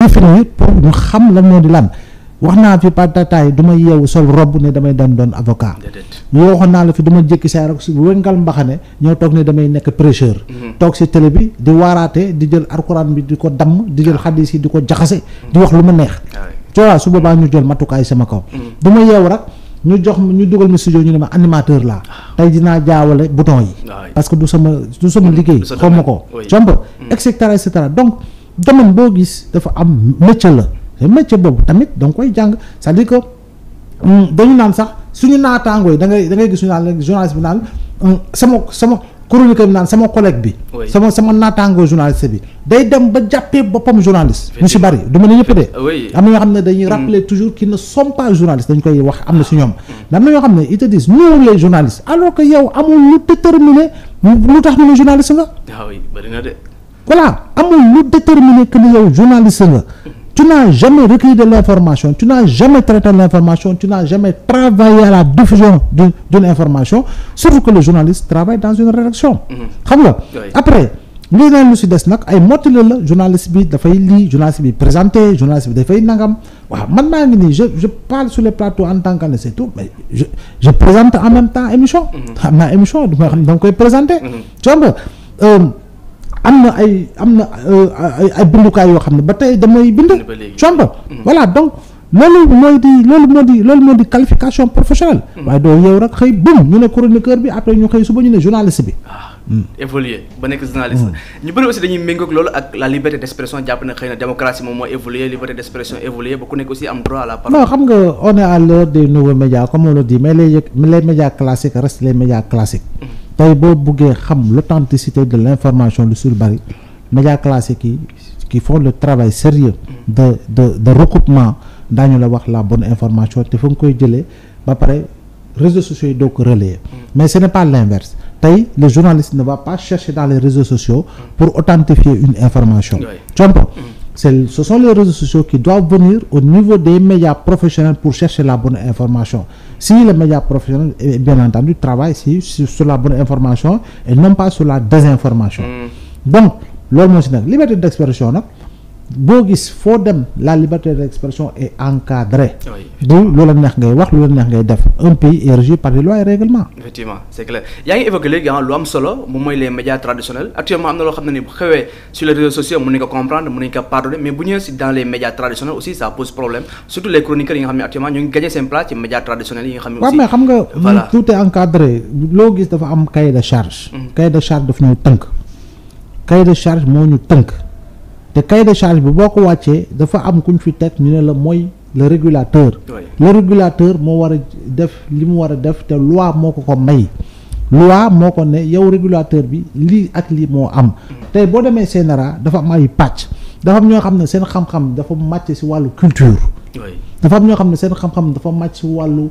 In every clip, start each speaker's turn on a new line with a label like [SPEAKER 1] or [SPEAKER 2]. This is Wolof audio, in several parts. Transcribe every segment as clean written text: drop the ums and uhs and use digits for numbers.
[SPEAKER 1] définir pour ñu xam lan moo di lan. wax naa fi par tataay du ma yeewu sol robb ne damay dem doon avocat. yoo waxoon naa la fi du ma jékki saa rek su wëngal mbaxane ñëw toog ne damay nekk prêcheur. toog si télé bi di waaraate di jël alxuraan bi di ko damm di jël xadis yi di ko jaxase. di wax lu ma neex. tu vois su boobaa ñu jël matukaay sama kaw. du ma yeewu rek ñu jox ñu dugal ma studio ñu ne ma animateur laa. tey dinaa jaawale bouton yi. parce que du sama liggéey. xaw ma ko jomb et cetera et cetera donc domaine boo gis dafa am métier la. te métier boobu tamit da nga koy jàng c'est-à-dire que dañu naan sax suñu naataangoo yi da ngay gis ñu naan journaliste bi naan sama chroniqueur bi naan sama collègue bi. sama naataangoo journaliste bi day dem ba jàppee boppam journaliste. ñu si bari du ma ne ñëpp de. am na ñoo xam ne dañuy rappeler toujours qu'ils ne sont pas journalistes dañ koy wax am na si ñoom. mais am na ñoo xam ne ils te disent nous les journalistes alors que yow amul lu déterminé lu tax ñu ne journaliste nga.
[SPEAKER 2] oui bari na de.
[SPEAKER 1] voilà amul lu déterminé que ni yow journaliste nga. Tu n'as jamais recueilli de l'information, tu n'as jamais traité de l'information, tu n'as jamais travaillé à la diffusion d'une information, surtout que le journaliste travaille dans une rédaction. Xam nga après lii naan lu si des nag ay mottali la journaliste bi dafay lii journaliste bi présenté journaliste bi dafay nangam waaw man maa ngi nii je parle sur les plateaux en tant que c'est tout mais je présente en même temps émission. xam naa émission du ma xam ne danga koy présenté. tu vois am na ay bindukaay yoo xam ne ba tey damay bind. comba voilà donc loolu moo di qualification professionnelle. waaye doo yow rek xëy bum ñu ne chroniqueur bi après ñu xëy suba ñu ne journaliste bi.
[SPEAKER 2] évoluer ba nekk journaliste. ñu bëri aussi dañuy méngoog loolu ak la liberté d'expression jàpp na xëy na démocratie moom moo évoluer liberté d'expression évoluer ba ku nekk aussi am droit à la parole.
[SPEAKER 1] non xam nga on est à l'heure des nouveaux médias comme on le dit mais les médias classiques restent les médias classiques. tey boo buggee xam l'authenticité de l'information lu sur bari médias classiques yi qui font le travail sérieux de recoupement daañu la wax la bonne information te fa nga koy jëlee ba pare réseaux sociaux yi doo ko relayer mais ce n'est pas l'inverse tey le journaliste ne va pas chercher dans les réseaux sociaux pour authentifier une information ce sont les réseaux sociaux qui doivent venir au niveau des médias professionnels pour chercher la bonne information. Si les médias professionnels, bien entendu, travaillent sur la bonne information et non pas sur la désinformation. Donc, loolu moo si nag liberté d'expression nag boo gis foo dem la liberté d'expression est encadrée. du lu la neex ngay wax lu la neex ngay def un pays est régi par des lois et règlements.
[SPEAKER 2] effectivement c'est clair yaa ngi évoqué léegi lu am solo moom mooy les médias traditionnels actuellement am na loo xam ne ni bu xewee sur les réseaux sociaux mën nañu ko comprendre mën nañu ko pardonner mais bu ñëwee si dans les médias traditionnels aussi ça pose problème surtout les chroniqueurs yi nga xam ne actuellement ñu ngi gagné seen place ci médias traditionnels yi nga xam ne aussi.
[SPEAKER 1] waaw mais xam nga. voilà tout est encadré loo gis dafa am cahier de charge. cahier de charge daf ñu tënk. cahier de charge moo ñu tënk. te cahier de charge bi boo ko wàccee dafa am ku ñu fi teg ñu ne la mooy le régulateur. le régulateur moo war a def li mu war a def te loi moo ko may. loi moo ko ne yow régulateur bi lii ak lii moo am. tey boo demee CNRA dafa am ay pàcc. dafa am ñoo xam ne seen xam-xam dafa màcc ci wàllu culture. dafa am ñoo xam ne seen xam-xam dafa màcc ci wàllu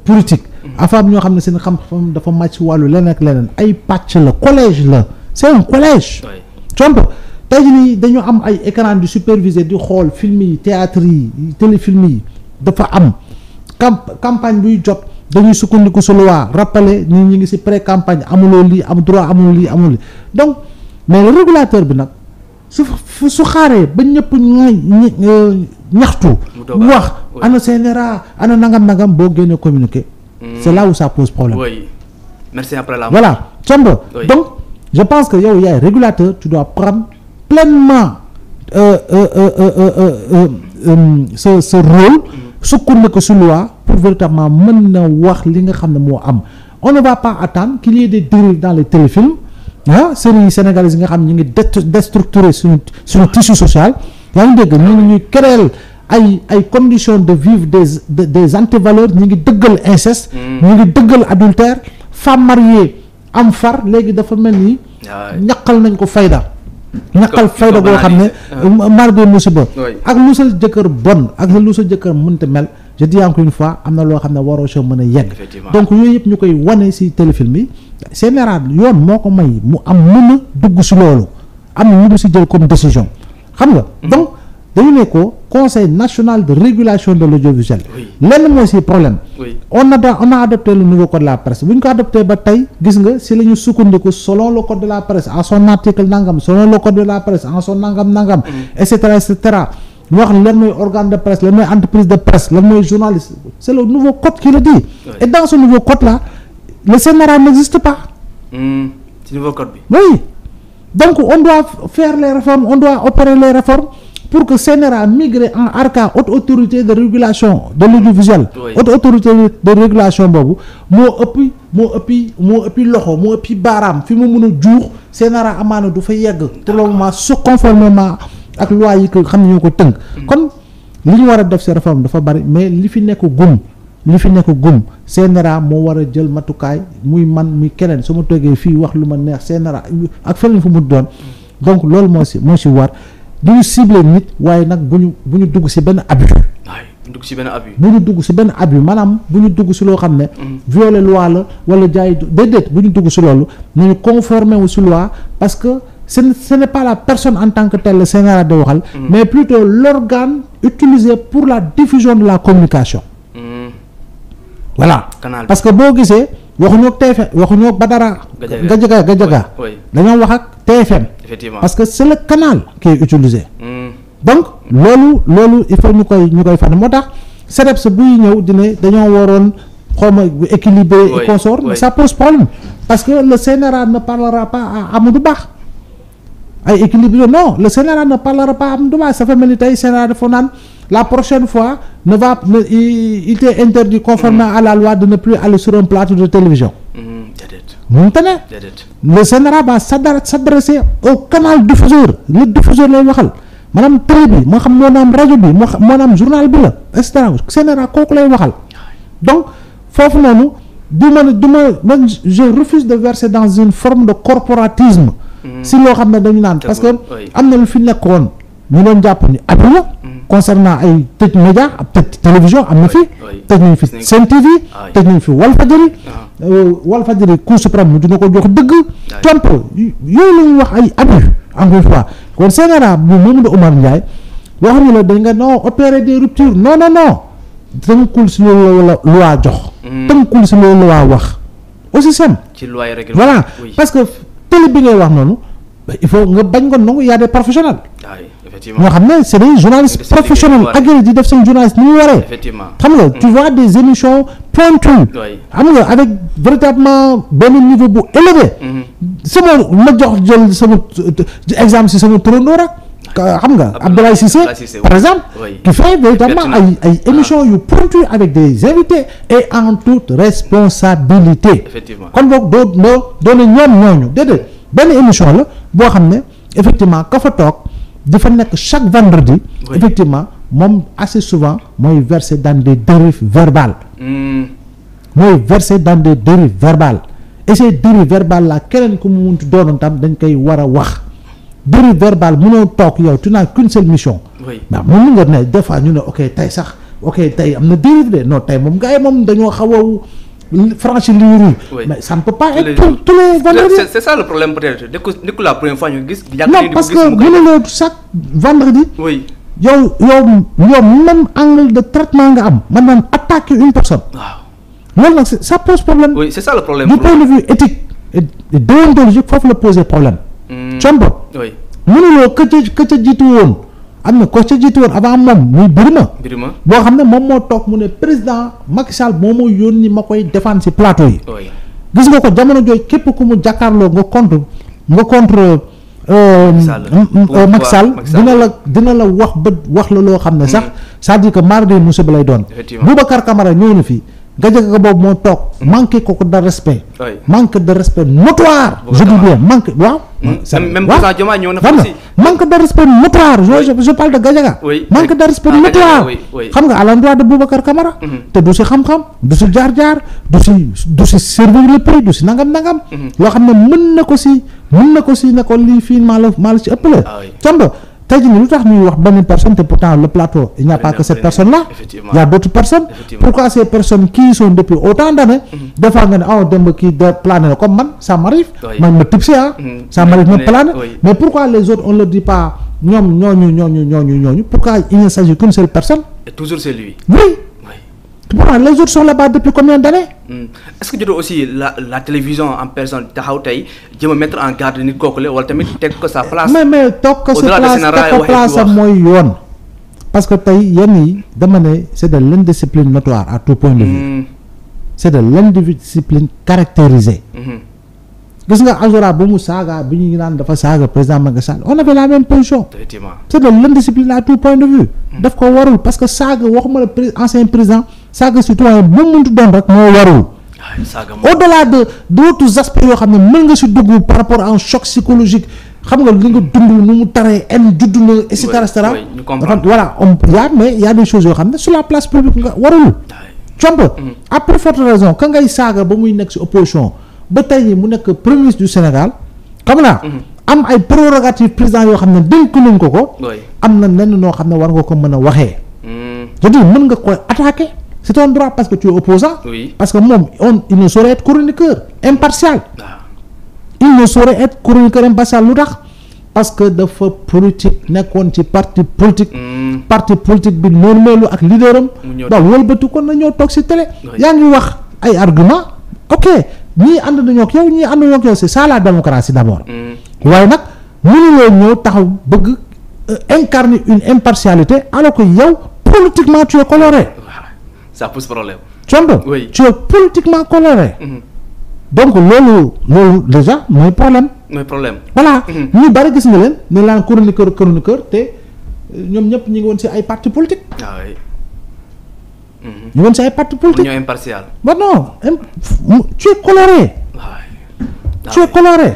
[SPEAKER 1] politique. dafa am ñoo xam ne seen xam-xam dafa màcc ci wàllu leneen ak leneen ay pàcc la collège la c'est un collège. comp tey jii nii dañu am ay écran di superviser di xool film yi théâtre yi téléfilm yi dafa am campagne buy jot dañuy sukkandiku su loi rappeler ni ñu ngi ci pré-campagne amuloo lii am droit amul lii amul lii donc mais le régulateur bi nag su xaaree ba ñëpp ñaxtu wax ana CNRA ana nangam boo génnee communiqué c'est là où ça pose problème.
[SPEAKER 2] Oui. Merci après la
[SPEAKER 1] voilà comp donc je pense que yow yaay régulateur tu dois prendre pleinement ce rôle sukkandiku ci loi pour véritablement mën na wax li nga xam ne moo am on ne va pas attendre qu'il y ait des dérives dans les téléfilms séries sénégalaises yi nga xam ne ñu ngi déstructurer suñu tissu social yaa ngi dégg ñu ngi ñuy créer ay conditions de vivre des antivaleurs ñu ngi dëggal inceste ñu ngi dëggal adultère femme mariée am far léegi dafa mel ni ñaqal nañ ko fayda boo xam ne mar de musiba ak lu sa jëkkër bon ak lu sa jëkkër mënta mel je dis encore une fois am na loo xam ne waroo soo mën a yegg donc yooyu yëpp ñu koy wane ci téléfilm yi général yoon moo ko may mu am mën a dugg ci loolu am na ñu mu ci jël comme décision xam nga donc dañu ne ko conseil national de régulation de l'audiovisuel. lenn moo si problème. on a adopté le nouveau code de la presse bu ñu ko adopté ba tey gis nga si la ñu sukkandiku selon le code de la presse en son article nangam selon le code de la presse en son nangam et cetera et cetera. ñu wax lan mooy organe de presse lan mooy entreprise de presse lan mooy journaliste c'est le nouveau code qui le dit. et dans ce nouveau code là le CNRA n'existe pas.
[SPEAKER 2] ci nouveau code bi.
[SPEAKER 1] oui donc on doit faire les réformes on doit opérer les réformes pour que CNRA migre en ARCA haute autorité de régulation de l'audiovisuel. haute autorité de régulation boobu moo ëppi loxo moo ëppi baaraam fi mu mën a juux CNRA amaana du fa yegg. pour le moment su conformément ak loi yi ko xam ne ñoo ko tënk. kon li ñu war a def ci réforme dafa bari mais li fi nekk gum CNRA moo war a jël matukaay muy man muy keneen su ma toogee fii wax lu ma neex CNRA ak feneen fu mu doon donc loolu moo ci war du ñu ciblé nit waaye nag bu ñu dugg ci benn abus. bu ñu dugg ci benn abus maanaam bu ñu dugg ci loo xam ne. violer loi la wala jaay déedéet bu ñu dugg ci loolu nañu conformer wu ci loi parce que ce n'est pas la personne en tant que telle le CNRA de waxal. mais plutôt l'organe utilisé pour la diffusion de la communication. voilà parce que boo gisee waxuñoo ak TFM waxuñoo ak Badara Gajaga dañoo wax ak TFM parce que c'est le canal qui est utilisé donc loolu il faut ñu koy fan moo tax CDEPS buy ñëw dine dañoo waroon xawma équilibré et consort mais ça pose problème parce que le CNRA ne parlera pas à Amadou Ba ay équilibré non le CNRA ne parlera pas à Amadou Ba ça fait mel ni tey CNRA dafa naan la prochaine fois il t'est interdit conformément à la loi de ne plus aller sur un plateau de télévision. mënta ne le CNRA va s'adresser au canal diffuseur le diffuseur lay waxal maanaam télé bi moo xam moo naam rajo bi moo naam journal bi la et cetera CNRA kooku lay waxal donc foofu noonu man je refuse de verser dans une forme de corporatisme. si loo xam ne dañu naan parce que am na lu fi nekkoon ñu doon jàpp ni at la concernant ay tëj média ab tëj télévision am na fi tëj nañ fi Sen TV tëj nañ fi Walfadjri Cour suprême mu dina ko jox dëgg comp yooyu la ñuy wax ay abus encore une fois kon CNRA bu Mamadou Oumar Ndiaye waxuñu la dañ nga non opérer des ruptures non tënkul si loolu la loi jox tënkul si loolu la wax aussi sem voilà parce que télé bi ngay wax noonu il faut nga bañ ko nangu y a des professionnels ñoo xam ne c'est des journalistes professionnels agréés di def seen journaliste ni mu waree xam nga tu vois des émissions pointues xam nga avec véritablement benn niveau bu élevé ma jël sama exemple si sama turandoo rek xam nga Abdoulaye Cissé par exemple qui fait véritablement ay émissions yu pointues avec des invités et en toute responsabilité kon boog doo ne ñooñu déedéet benn émission la boo xam ne effectivement ka fa toog dafa nekk chaque vendredi effectivement moom assez souvent mooy verser dans des dérives verbales et ces dérives verbales là keneen ku mu muntu doonoon tam dañ koy war a wax dérive verbale mënoo toog yow tu n'as qu'une seule mission mais mën nga ne des fois ñu ne ok tey am na dérive de non tey moom gars yi moom dañoo xaw a franchir ligne mais ça ne peut pas être tous les vendredis.
[SPEAKER 2] C'est ça le problème peut-être dès que la première fois ñu gis.
[SPEAKER 1] non parce que mënuloo chaque vendredi. yow même angle de traitement nga am maanaam attaquer une personne. loolu nag ça pose problème.
[SPEAKER 2] c'est ça le problème.
[SPEAKER 1] du point de vue éthique et déontologique foofu la poser problème. combo. mënuloo ka ca jiitu woon. am na ko ca jiitu woon avant moom muy Birima boo xam ne moom moo toog mu ne président Macky Sall moo ma yónni ma koy défendre ci plateau yi gis nga ko jamono jooju képp ku mu jàkkaarloo nga contre Macky Sall dina la wax la loo xam ne sax c'est-à-dire que mardi musiba lay doon Boubacar Camara ñëw na fii Gajaga boobu moo toog manqué ko de respect manque de respect notoire je dis bien manque waaw
[SPEAKER 2] même président Diomaye ñëw na fa aussi
[SPEAKER 1] manque de respect notoire je parle de Gajaga manque de respect notoire xam nga à l'endroit de Boubacar Camara te du si xam-xam du si jaar-jaar du si servir le prix du si nangam loo xam ne mën na ko si ne ko lii fii maa la ci ëppale camba tey jii lu tax ñuy wax benn personne te pourtant le plateau il n'y a pas que cette personne là il y a d'autres personnes pourquoi ces personnes qui sont depuis autant d'années des fois nga ne démb kii de plané na comme man ça m'arrive man ma tipsé ça m'arrive ma plané mais pourquoi les autres on leur dit pas ñoom ñooñu pourquoi il ne s'agit qu'une seule personne.
[SPEAKER 2] et toujours c'est lui.
[SPEAKER 1] oui. Pourtant les autres sont là-bas depuis combien d'années?
[SPEAKER 2] Est-ce que joto aussi la télévision en personne taxaw tey jéem a mettre en garde nit kooku la wala tamit teg ko sa place.
[SPEAKER 1] mais toog ko sa place teg ko place am mooy yoon. parce que tey yenn yi dama ne c'est de l'indiscipline notoire à tout point de vue. c'est de l'indiscipline caractérisée. gis nga Azora ba mu saaga bi ñu naan dafa saaga président Macky Sall on avait la même position.
[SPEAKER 2] effectivement
[SPEAKER 1] c'est de l'indiscipline à tout point de vue. daf ko warul parce que saaga waxuma la ancien président saaga citoyen bu mu muntu doon rek moo warul. au-delà de d'autres aspects yoo xam ne mën nga si dugg par rapport à un choc psychologique xam nga li nga dund nu mu taree en judd na et cetera et cetera. voilà mais y a des choses yoo xam ne sur la place publique nga warul. comp à plus forte raison ka ngay saaga ba muy nekk si opposition ba tey jii mu nekk premier ministre du Sénégal xam naa am ay prérogatives président yoo xam ne dénk nañ ko am na lenn noo xam ne war nga ko mën a waxee je dis mën nga koy attaquer c'est ton droit parce que tu es opposant parce que moom il ne saurait être chroniqueur impartial il ne saurait être chroniqueur impartial lu tax parce que dafa politique nekkoon ci parti politique bi normelu ak leaderam ba wëlbatu kon na ñoo toog ci télé yaa ngi wax ay argument ok ñii ànd nañoo ak yow ñii ànd nañoo ak yow c'est ça la démocratie d'abord waaye nag mënuloo ñëw taxaw bëgg incarner une impartialité alors que yow politiquement tu es coloré.
[SPEAKER 2] Ça pose problème.
[SPEAKER 1] Tu es politiquement coloré. donc loolu déjà mooy problème. voilà ñu bari gis nga leen ne laan chroniqueur te ñoom ñëpp ñu ngi woon ci ay parti politique. ñu woon ci ay parti politique.
[SPEAKER 2] ñoo impartial.
[SPEAKER 1] ba non tu es coloré. tu es coloré.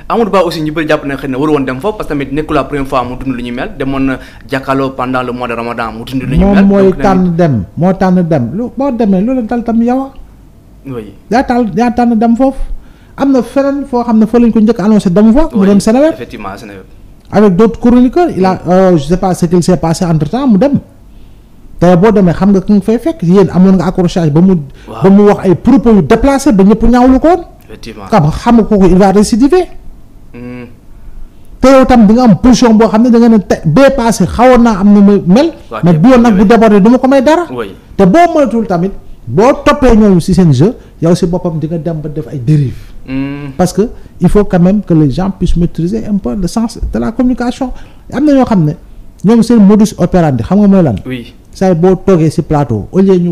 [SPEAKER 2] Amadou Ba aussi ñu bëri jàpp na xëy na waru woon dem foofu parce que tamit nekkul la première fois mu dund lu ñu mel demoon na jàkkaarloo pendant le mois de Ramadan mu dund lu ñu mel.
[SPEAKER 1] moom mooy tànn dem lu boo demee loolu dal tam yow.
[SPEAKER 2] oui
[SPEAKER 1] yaa tànn dem foofu am na feneen foo xam ne fa lañ ko njëkk annoncé dem fa. mu dem Seneweb
[SPEAKER 2] effectivement Seneweb.
[SPEAKER 1] avec d'autres chroniqueurs il a je sais pas ce qu'il s'est passé entre temps mu dem. te boo demee xam nga ki nga fay fekk yéen amoon nga accrochage ba mu wax ay propos yu déplacé ba ñëpp ñaawlu ko woon.
[SPEAKER 2] effectivement
[SPEAKER 1] xam nga kooku il va récidiver. te yow tam di nga am position boo xam ne da nga ne bee passé xawoon naa am na ma mel. mais bi yoon nag bu débordé du ma ko may dara. te boo moytuwul tamit boo toppee ñooñu ci seen jeu yow ci boppam di nga dem ba def ay dérives. parce que il faut quand même que les gens puissent maîtriser un peu le sens de la communication am na ñoo xam ne ñoom seen modus operandi xam nga mooy lan.
[SPEAKER 2] oui
[SPEAKER 1] saa boo toogee ci plateau au lieu ñu